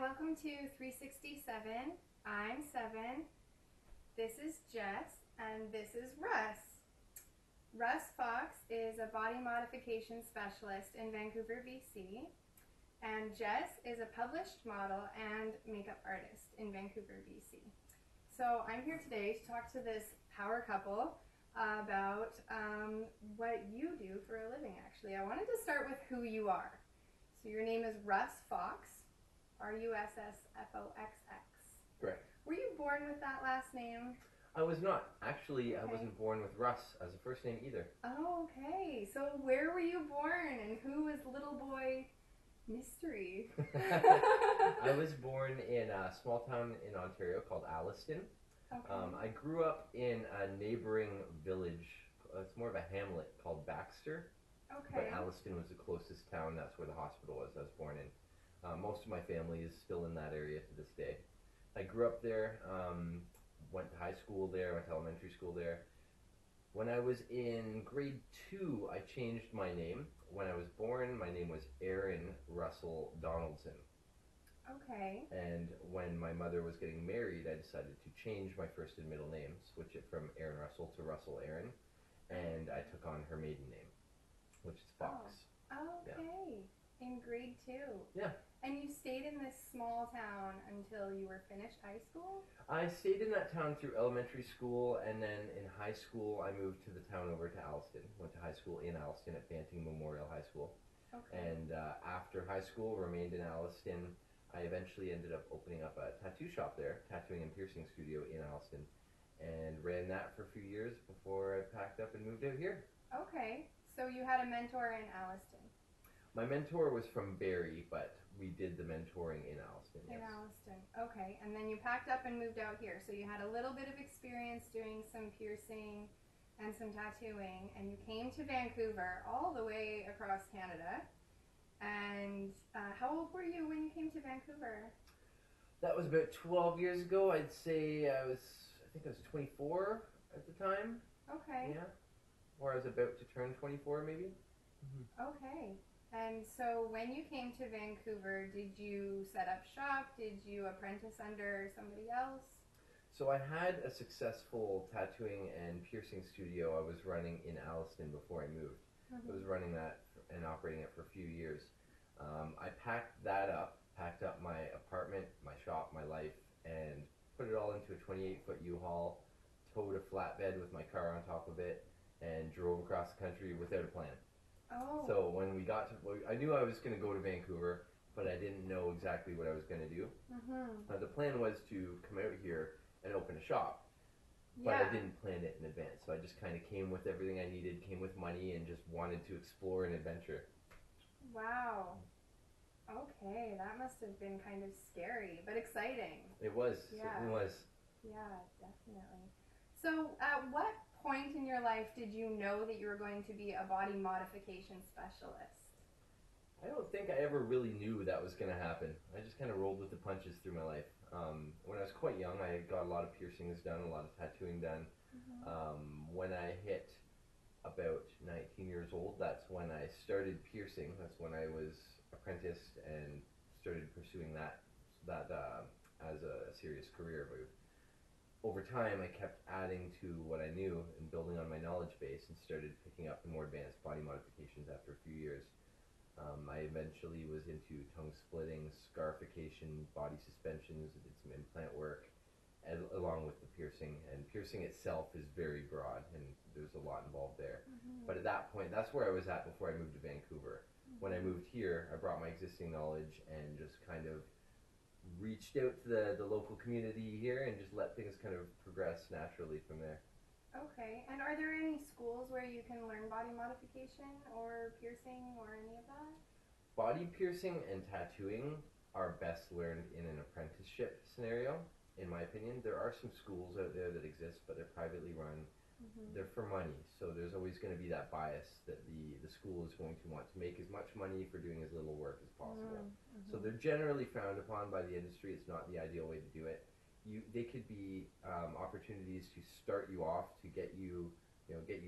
welcome to 367. I'm 7. This is Jess, and this is Russ. RussFoxx is a body modification specialist in Vancouver, BC, and Jess is a published model and makeup artist in Vancouver, BC. So I'm here today to talk to this power couple about what you do for a living, actually. I wanted to start with who you are. So your name is RussFoxx, RussFoxx. Correct. Were you born with that last name? I was not. Actually, Okay. I wasn't born with Russ as a first name either. Oh, okay. So where were you born, and who was little boy Mystery? I was born in a small town in Ontario called Alliston. Okay. I grew up in a neighboring village. It's more of a hamlet called Baxter. Okay. But Alliston was the closest town. That's where the hospital was I was born in. Most of my family is still in that area to this day. I grew up there, went to high school there, went to elementary school there. When I was in grade 2, I changed my name. When I was born, my name was Aaron Russell Donaldson. Okay. And when my mother was getting married, I decided to change my first and middle name, switch it from Aaron Russell to Russell Aaron, and I took on her maiden name, which is Foxx. Oh, okay. Yeah. In grade 2. Yeah. And you stayed in this small town until you were finished high school? I stayed in that town through elementary school, and then in high school I moved to the town over to Alliston. Went to high school in Alliston at Banting Memorial High School. Okay. And after high school, remained in Alliston. I eventually ended up opening up a tattoo shop there, tattooing and piercing studio in Alliston, and ran that for a few years before I packed up and moved out here. Okay. So you had a mentor in Alliston? My mentor was from Barrie, but we did the mentoring in Alliston, yes. In Alliston, okay. And then you packed up and moved out here. So you had a little bit of experience doing some piercing and some tattooing, and you came to Vancouver all the way across Canada. And how old were you when you came to Vancouver? That was about 12 years ago. I'd say I think I was 24 at the time. Okay. Yeah. Or I was about to turn 24 maybe. Okay. And so when you came to Vancouver, did you set up shop? Did you apprentice under somebody else? So I had a successful tattooing and piercing studio I was running in Alliston before I moved. I was running that and operating it for a few years. I packed that up, packed up my apartment, my shop, my life, and put it all into a 28-foot U-Haul, towed a flatbed with my car on top of it, and drove across the country without a plan. Oh. So when we got to, I knew I was going to go to Vancouver, but I didn't know exactly what I was going to do. The plan was to come out here and open a shop, but I didn't plan it in advance. So I just kind of came with everything I needed, came with money, and just wanted to explore an adventure. Wow. Okay, that must have been kind of scary, but exciting. It was, certainly was. Yeah, definitely. So at what point in your life did you know that you were going to be a body modification specialist? I don't think I ever really knew that was going to happen. I just kind of rolled with the punches through my life. When I was quite young, I got a lot of piercings done, a lot of tattooing done. When I hit about 19 years old, that's when I started piercing. That's when I was apprenticed and started pursuing that as a serious career move. Over time, I kept adding to what I knew and building on my knowledge base, and started picking up the more advanced body modifications after a few years. I eventually was into tongue splitting, scarification, body suspensions. I did some implant work along with the piercing, and piercing itself is very broad, and there's a lot involved there. But at that point, that's where I was at before I moved to Vancouver. When I moved here, I brought my existing knowledge and just kind of reached out to the local community here and just let things kind of progress naturally from there. Okay, and are there any schools where you can learn body modification or piercing or any of that? Body piercing and tattooing are best learned in an apprenticeship scenario, in my opinion. There are some schools out there that exist, but they're privately run. They're for money, so there's always going to be that bias that the school is going to want to make as much money for doing as little work as possible. So they're generally frowned upon by the industry. It's not the ideal way to do it. They could be opportunities to start you off, to get you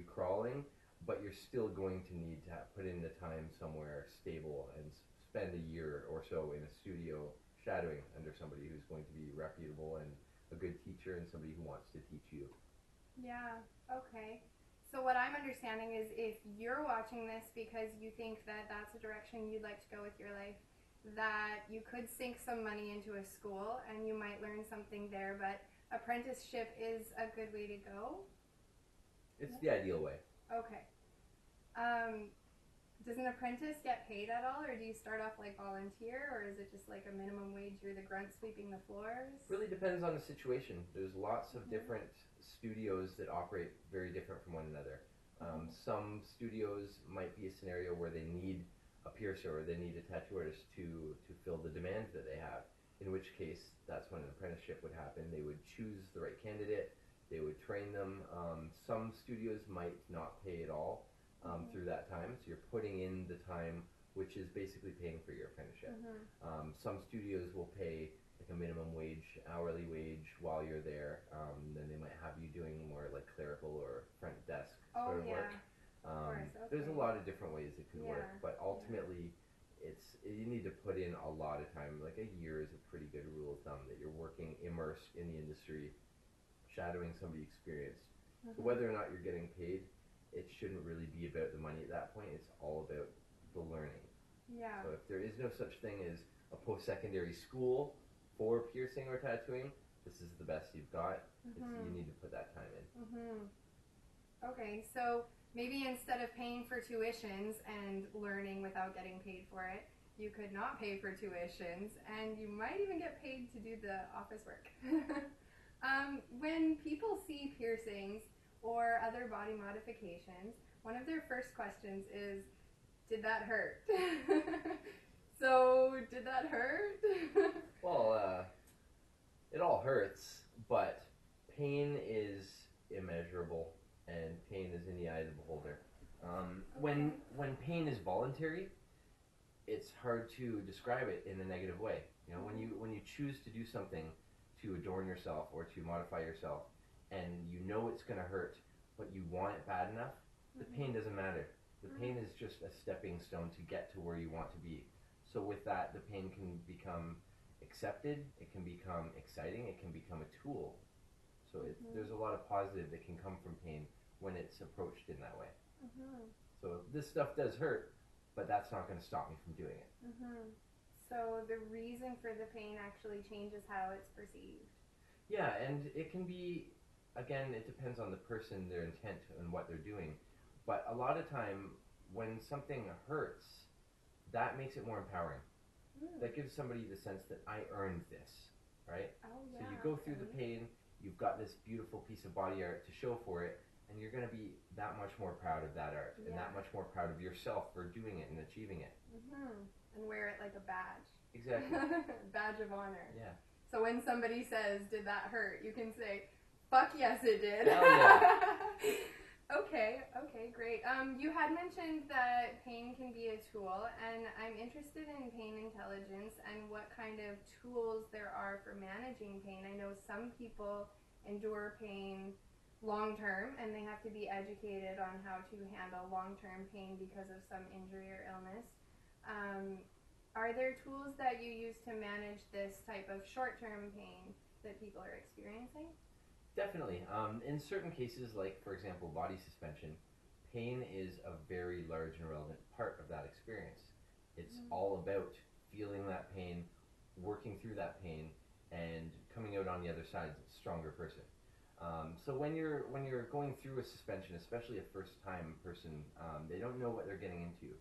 crawling, but you're still going to need to put in the time somewhere stable and spend a year or so in a studio shadowing under somebody who's going to be reputable and a good teacher and somebody who wants to teach you. Yeah, okay. So what I'm understanding is if you're watching this because you think that that's a direction you'd like to go with your life, that you could sink some money into a school and you might learn something there, but apprenticeship is a good way to go? It's the ideal way. Okay. Does an apprentice get paid at all, or do you start off like volunteer, or is it just like a minimum wage, you're the grunt sweeping the floors? Really depends on the situation. There's lots of different studios that operate very different from one another. Some studios might be a scenario where they need a piercer or they need a tattoo artist to fill the demand that they have, in which case that's when an apprenticeship would happen. They would choose the right candidate, they would train them. Some studios might not pay at all through that time, so you're putting in the time, which is basically paying for your apprenticeship. Some studios will pay like a minimum wage, hourly wage while you're there. Then they might have you doing more like clerical or front desk sort of work. There's a lot of different ways it could work, but ultimately you need to put in a lot of time. Like a year is a pretty good rule of thumb that you're working immersed in the industry, shadowing somebody experienced. So whether or not you're getting paid, it shouldn't really be about the money at that point. It's all about the learning. Yeah. So if there is no such thing as a post-secondary school for piercing or tattooing, this is the best you've got. You need to put that time in. Okay, so maybe instead of paying for tuitions and learning without getting paid for it, you could not pay for tuitions, and you might even get paid to do the office work. When people see piercings or other body modifications, one of their first questions is, did that hurt? So, did that hurt? Well, it all hurts, but pain is immeasurable, and pain is in the eye of the beholder. When pain is voluntary, it's hard to describe it in a negative way. You know, when you choose to do something to adorn yourself or to modify yourself, and you know it's going to hurt, but you want it bad enough, the pain doesn't matter. The pain is just a stepping stone to get to where you want to be. So with that, the pain can become accepted, it can become exciting, it can become a tool. So there's a lot of positive that can come from pain when it's approached in that way. So this stuff does hurt, but that's not going to stop me from doing it. So the reason for the pain actually changes how it's perceived. Yeah, and it can be, again, it depends on the person, their intent, and what they're doing. But a lot of time, when something hurts, that makes it more empowering. That gives somebody the sense that I earned this, right? So you go through the pain, you've got this beautiful piece of body art to show for it, and you're going to be that much more proud of that art, and that much more proud of yourself for doing it and achieving it. And wear it like a badge. Exactly. Badge of honor. Yeah. So when somebody says, did that hurt? You can say, fuck yes it did. Hell yeah. Okay, great. You had mentioned that pain can be a tool, and I'm interested in pain intelligence and what kind of tools there are for managing pain. I know some people endure pain long term, and they have to be educated on how to handle long-term pain because of some injury or illness. Are there tools that you use to manage this type of short-term pain that people are experiencing? Definitely. In certain cases, like for example body suspension, pain is a very large and relevant part of that experience. It's all about feeling that pain, working through that pain, and coming out on the other side a stronger person. So when you're going through a suspension, especially a first-time person, they don't know what they're getting into.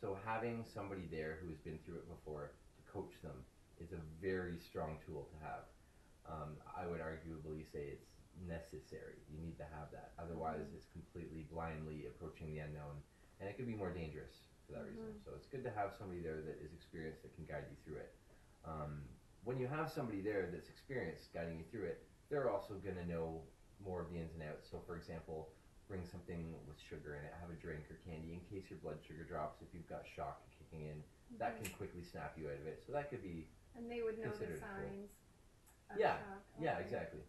So having somebody there who has been through it before to coach them is a very strong tool to have. I would arguably say it's necessary. You need to have that. Otherwise, it's completely blindly approaching the unknown, and it could be more dangerous for that reason. So it's good to have somebody there that is experienced that can guide you through it. When you have somebody there that's experienced guiding you through it, they're also going to know more of the ins and outs. So for example, bring something with sugar in it, have a drink or candy in case your blood sugar drops if you've got shock kicking in. That can quickly snap you out of it. So that could be And they would know the considered signs of Yeah, shock. yeah, exactly.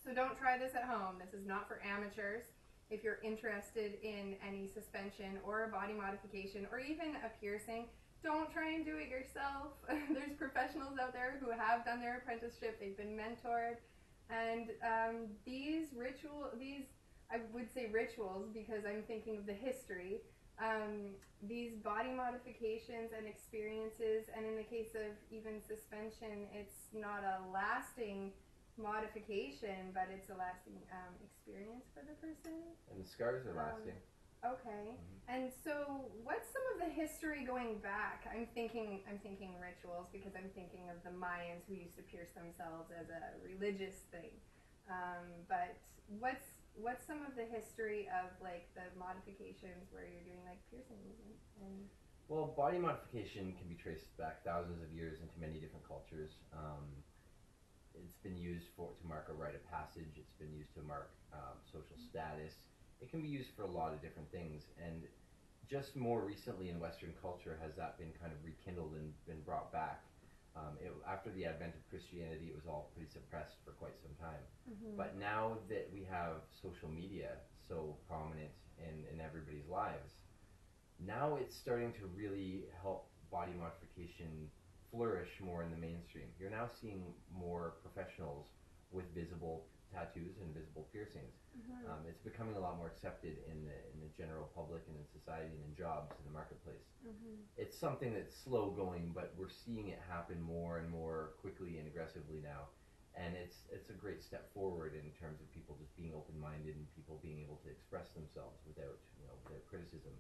So don't try this at home. This is not for amateurs. If you're interested in any suspension or a body modification or even a piercing, don't try and do it yourself. There's professionals out there who have done their apprenticeship, they've been mentored, and these I would say rituals because I'm thinking of the history, these body modifications and experiences, and in the case of even suspension, it's not a lasting modification, but it's a lasting experience for the person. And the scars are lasting. Okay. And so what's some of the history going back? I'm thinking rituals because I'm thinking of the Mayans who used to pierce themselves as a religious thing. But what's some of the history of like the modifications where you're doing like piercings and Well, body modification can be traced back thousands of years into many different cultures. It's been used to mark a rite of passage. It's been used to mark social status. It can be used for a lot of different things, and just more recently in Western culture has that been kind of rekindled and been brought back. After the advent of Christianity, it was all pretty suppressed for quite some time. But now that we have social media so prominent in everybody's lives, now it's starting to really help body modification flourish more in the mainstream. You're now seeing more professionals with visible tattoos and visible piercings. It's becoming a lot more accepted in the general public and in society and in jobs in the marketplace. It's something that's slow going, but we're seeing it happen more and more quickly and aggressively now. And it's a great step forward in terms of people just being open-minded and people being able to express themselves without criticism.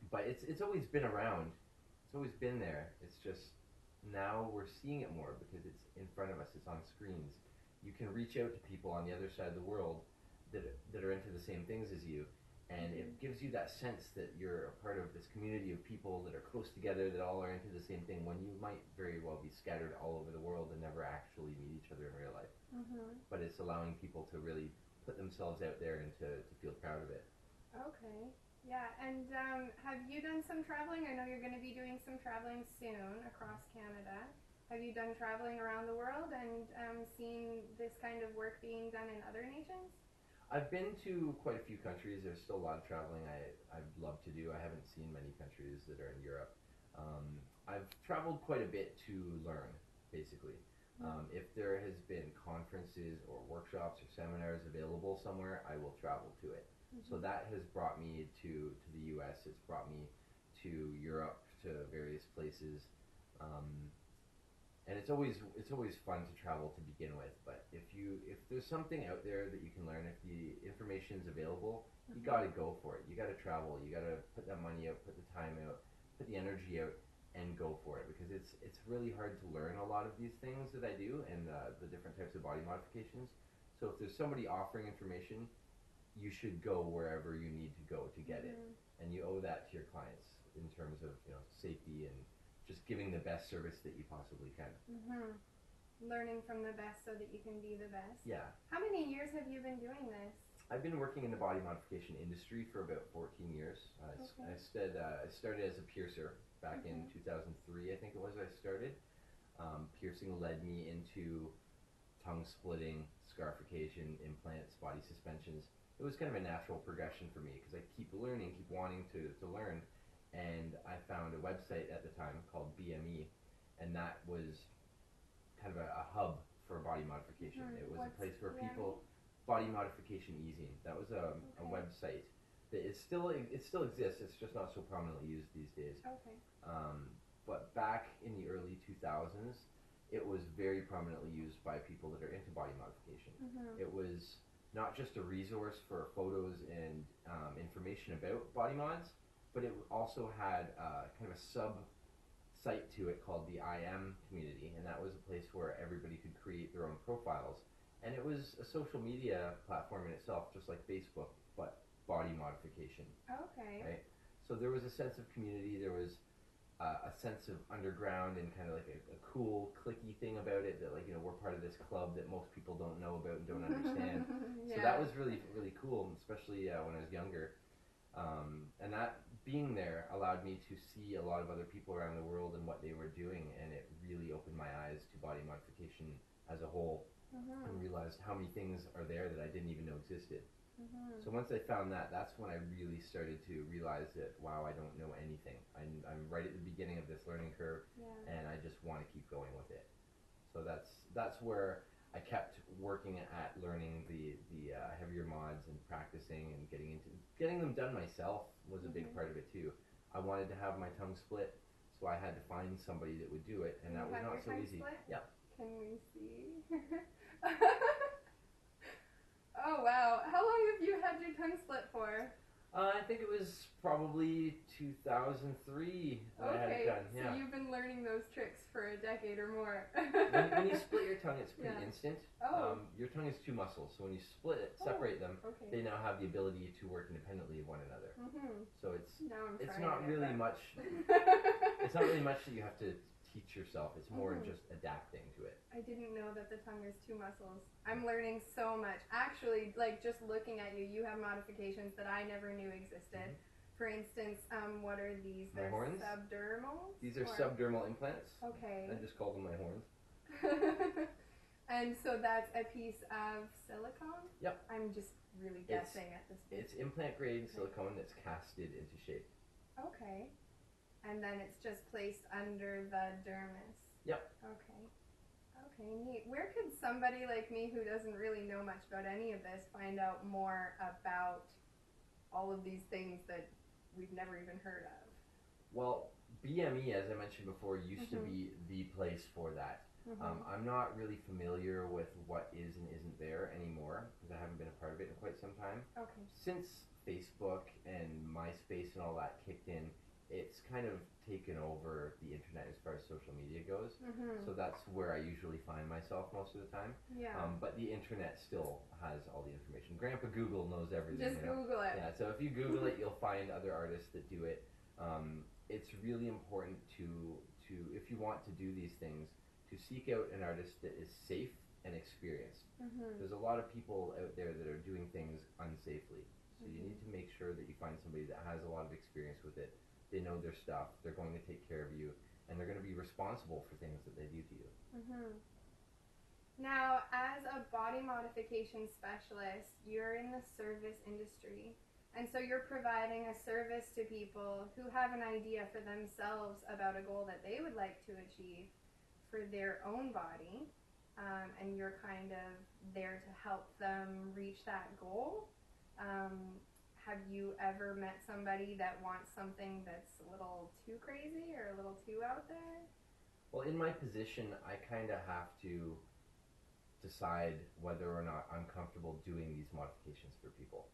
But it's always been around. It's always been there. It's just now we're seeing it more because it's in front of us. It's on screens. You can reach out to people on the other side of the world that are into the same things as you, and it gives you that sense that you're a part of this community of people that are close together, that all are into the same thing, when you might very well be scattered all over the world and never actually meet each other in real life. But it's allowing people to really put themselves out there and to feel proud of it. Okay. Yeah, and have you done some traveling? I know you're going to be doing some traveling soon across Canada. Have you done traveling around the world and seen this kind of work being done in other nations? I've been to quite a few countries. There's still a lot of traveling I'd love to do. I haven't seen many countries that are in Europe. I've traveled quite a bit to learn, basically. If there has been conferences or workshops or seminars available somewhere, I will travel to it. So that has brought me to the US. It's brought me to Europe, to various places. And it's always fun to travel to begin with, but if there's something out there that you can learn, if the information's available, you gotta go for it. You gotta travel. You gotta put that money out, put the time out, put the energy out, and go for it, because it's really hard to learn a lot of these things that I do and the different types of body modifications. So if there's somebody offering information, you should go wherever you need to go to get it, and you owe that to your clients in terms of safety and just giving the best service that you possibly can. Learning from the best so that you can be the best. Yeah. How many years have you been doing this? I've been working in the body modification industry for about 14 years. I started as a piercer back in 2003, I think it was I started. Piercing led me into tongue splitting, scarification, implants, body suspensions. It was kind of a natural progression for me because I keep learning, keep wanting to learn. And I found a website at the time called BME, and that was kind of a hub for body modification. It was a place where people, body modification easing. That was a website that it still exists. It's just not so prominently used these days. But back in the early 2000s, it was very prominently used by people that are into body modification. It was not just a resource for photos and information about body mods, but it also had kind of a sub-site to it called the IM community, and that was a place where everybody could create their own profiles. And it was a social media platform in itself, just like Facebook, but body modification. Right? So there was a sense of community, there was a sense of underground and kind of like a cool, clicky thing about it that we're part of this club that most people don't know about and don't understand. So that was really, really cool, especially when I was younger. And that being there allowed me to see a lot of other people around the world and what they were doing, and it really opened my eyes to body modification as a whole, and realized how many things are there that I didn't even know existed. So once I found that, that's when I really started to realize that, wow, I don't know anything. I'm right at the beginning of this learning curve, and I just want to keep going with it. So that's where I kept working at learning the heavier mods and practicing and getting them done myself was a big part of it too. I wanted to have my tongue split, so I had to find somebody that would do it, and that was not so easy. Split? Yeah. Can we see? Oh wow! How long have you had your tongue split for? I think it was probably 2003 that I had it done. Yeah. So you've been learning those tricks for a decade or more. when you split your tongue, it's pretty instant. Oh. Your tongue is two muscles, so when you split it, separate them, they now have the ability to work independently of one another. So it's not really much. It's not really much that you have to teach yourself. It's more just adapting to it. I didn't know that the tongue is two muscles. I'm learning so much. Actually, like just looking at you, you have modifications that I never knew existed. For instance, what are these? My horns? Subdermal? These are subdermal implants. Okay. I just call them my horns. And so that's a piece of silicone? Yep. I'm just really guessing at this point. It's implant grade silicone that's casted into shape. Okay. And then it's just placed under the dermis. Yep. Okay. Okay, neat. Where could somebody like me who doesn't really know much about any of this find out more about all of these things that we've never even heard of? Well, BME, as I mentioned before, used to be the place for that. I'm not really familiar with what is and isn't there anymore because I haven't been a part of it in quite some time. Okay. Since Facebook and MySpace and all that kicked in, it's kind of taken over the internet as far as social media goes. So that's where I usually find myself most of the time. Yeah. But the internet still has all the information. Grandpa Google knows everything. Just Google it. Yeah, so if you Google it, you'll find other artists that do it. It's really important to if you want to do these things, to seek out an artist that is safe and experienced. There's a lot of people out there that are doing things unsafely. So you need to make sure that you find somebody that has a lot of experience with it. They know their stuff, they're going to take care of you, and they're going to be responsible for things that they do to you. Now, as a body modification specialist, you're in the service industry. And so you're providing a service to people who have an idea for themselves about a goal that they would like to achieve for their own body. And you're kind of there to help them reach that goal. Have you ever met somebody that wants something that's a little too crazy or a little too out there? Well, in my position, I kind of have to decide whether or not I'm comfortable doing these modifications for people.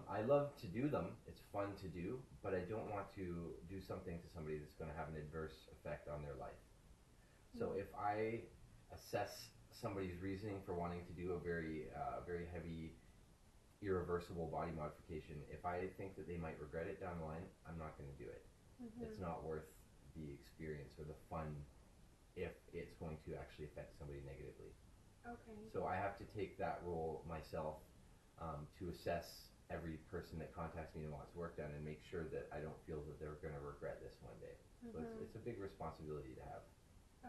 I love to do them. It's fun to do, but I don't want to do something to somebody that's going to have an adverse effect on their life. So if I assess somebody's reasoning for wanting to do a very heavy, irreversible body modification, if I think that they might regret it down the line, I'm not going to do it. It's not worth the experience or the fun if it's going to actually affect somebody negatively. Okay. So I have to take that role myself to assess every person that contacts me and wants work done and make sure that I don't feel that they're going to regret this one day. So it's a big responsibility to have.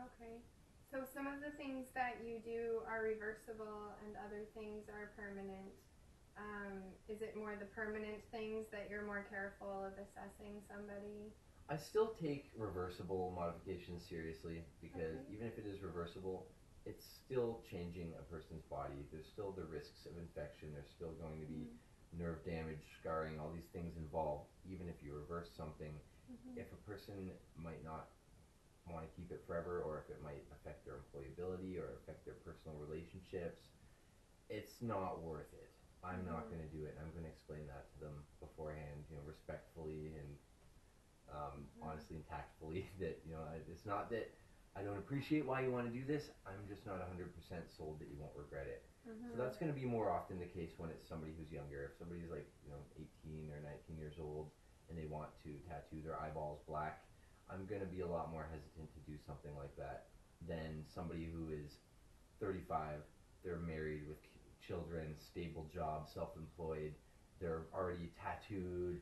Okay. So some of the things that you do are reversible and other things are permanent. Is it more the permanent things that you're more careful of assessing somebody? I still take reversible modifications seriously because even if it is reversible, it's still changing a person's body. There's still the risks of infection. There's still going to be nerve damage, scarring, all these things involved. Even if you reverse something, if a person might not want to keep it forever, or if it might affect their employability or affect their personal relationships, it's not worth it. I'm not going to do it. I'm going to explain that to them beforehand, respectfully and honestly and tactfully that, it's not that I don't appreciate why you want to do this. I'm just not 100% sold that you won't regret it. So that's going to be more often the case when it's somebody who's younger. If somebody's like, 18 or 19 years old and they want to tattoo their eyeballs black, I'm going to be a lot more hesitant to do something like that than somebody who is 35, they're married with children, stable job, self-employed, they're already tattooed,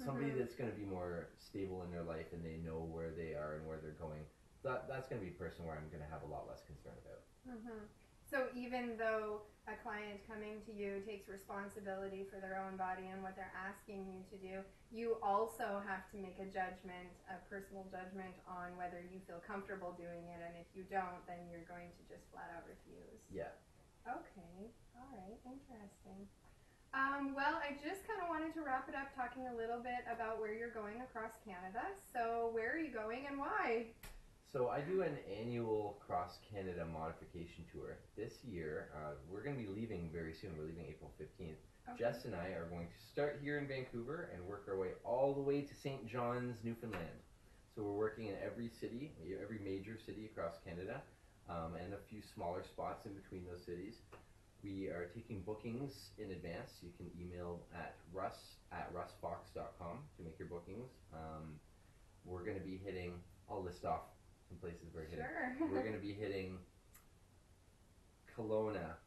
somebody that's going to be more stable in their life and they know where they are and where they're going. That's going to be a person where I'm going to have a lot less concern about. So even though a client coming to you takes responsibility for their own body and what they're asking you to do, you also have to make a judgment, a personal judgment on whether you feel comfortable doing it, and if you don't, then you're going to just flat out refuse. Yeah. Okay, all right, interesting. Well, I just kind of wanted to wrap it up talking a little bit about where you're going across Canada. So where are you going and why? So I do an annual cross Canada modification tour. This year, we're going to be leaving very soon. We're leaving April 15th. Okay. Jess and I are going to start here in Vancouver and work our way all the way to St. John's, Newfoundland. So we're working in every city, every major city across Canada, and a few smaller spots in between those cities. We are taking bookings in advance. You can email at russ@russfoxx.com to make your bookings. We're going to be hitting, I'll list off some places we're hitting. Sure. We're going to be hitting Kelowna,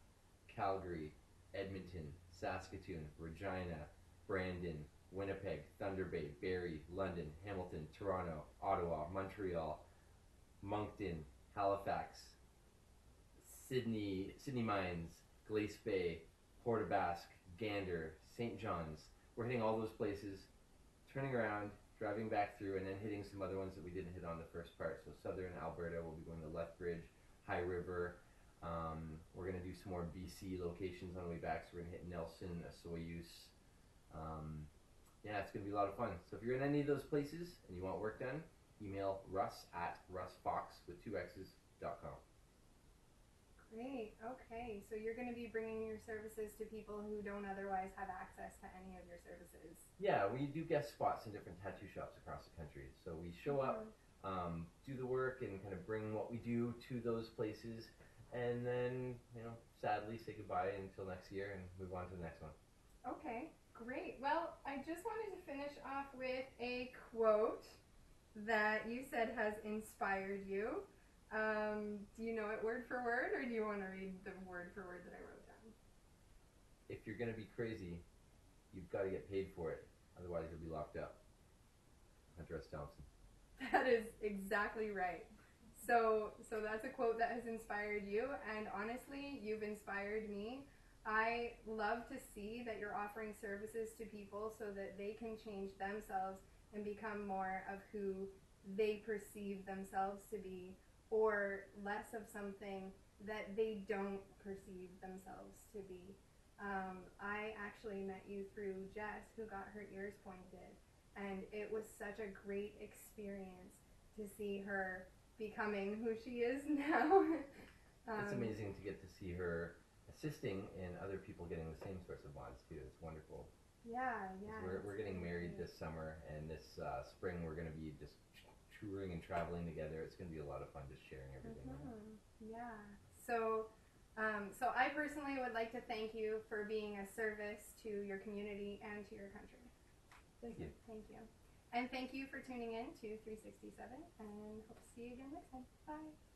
Calgary, Edmonton, Saskatoon, Regina, Brandon, Winnipeg, Thunder Bay, Barrie, London, Hamilton, Toronto, Ottawa, Montreal, Moncton, Halifax, Sydney Mines, Glace Bay, Port aux Basques, Gander, St. John's. We're hitting all those places, turning around, driving back through, and then hitting some other ones that we didn't hit on the first part. So southern Alberta, we'll be going to Lethbridge, High River. We're going to do some more BC locations on the way back. So we're going to hit Nelson, Osoyoos. Yeah, it's going to be a lot of fun. So if you're in any of those places and you want work done, email russ@russfoxx with 2x's.com. Great. Okay. So you're going to be bringing your services to people who don't otherwise have access to any of your services. Yeah, we do guest spots in different tattoo shops across the country. So we show up, do the work, and kind of bring what we do to those places, and then, sadly say goodbye until next year and move on to the next one. Okay. Great. Well, I just wanted to finish off with a quote that you said has inspired you. Do you know it word for word, or do you want to read the word for word that I wrote down? If you're going to be crazy, you've got to get paid for it. Otherwise, you'll be locked up. Hunter S. Thompson. That is exactly right. So that's a quote that has inspired you, and honestly, you've inspired me. I love to see that you're offering services to people so that they can change themselves and become more of who they perceive themselves to be, or less of something that they don't perceive themselves to be. I actually met you through Jess, who got her ears pointed, and it was such a great experience to see her becoming who she is now. It's amazing to get to see her assisting in other people getting the same sorts of mods too. It's wonderful. Yeah. We're getting married this summer, and this spring we're going to be just touring and traveling together. It's going to be a lot of fun just sharing everything. Yeah. So I personally would like to thank you for being a service to your community and to your country. Thank you. Thank you. And thank you for tuning in to 367, and hope to see you again next time. Bye.